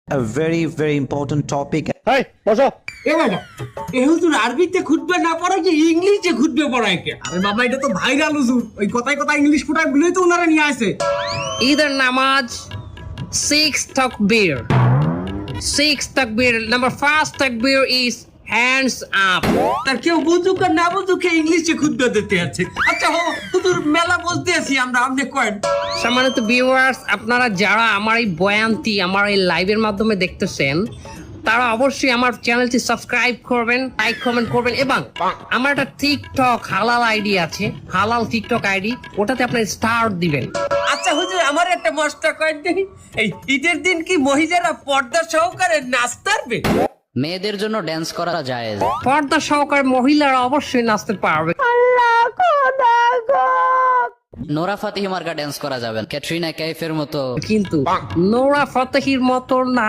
a very, very important topic. এই বসো। এ madam এ হুজুর আরবিতে খুতবা না পড়ায় কি ইংলিশে খুতবে পড়ায় কে? আরে বাবা এটা তো ভাইরাল হুজুর, ওই কথায় কথায় ইংলিশ ফুটায় বলেই তো ওনারা নিয়ে আসে। Either namaz, six takbir. Six takbir. Number first takbir is hands up. তার কেউ বুঝুক আর না বুঝুক ইংলিশে খুতবা দিতে আছে। আচ্ছা হুজুর মেলা বলতে আছি আমরা, আপনি কয়েন। সম্মানিত ভিউয়ার্স, আপনারা যারা আমার এই বয়ানটি আমার এই লাইভের মাধ্যমে দেখতেছেন, তারা অবশ্যই আমার চ্যানেলটি সাবস্ক্রাইব করবেন, লাইক কমেন্ট করবেন এবং আমার একটা টিকটক হালাল আইডি আছে, হালাল টিকটক আইডি, ওটাতে আপনার স্টার দিবেন। আচ্ছা হুজুর আমার একটা মশটা কয়েন দেখি, এই ঈদের দিন কি মহিলারা পর্দা সহকারে নাচতে পারবে? মেয়েদের জন্য ড্যান্স করা যায়। পর্দা সহকারে মহিলারা অবশ্যই নাচতে পারবে। নোরা ফাতিহি মার্কা ড্যান্স করা যাবে, ক্যাটরিনা কাইফের মতো। কিন্তু নোরা ফতেহির মতো না।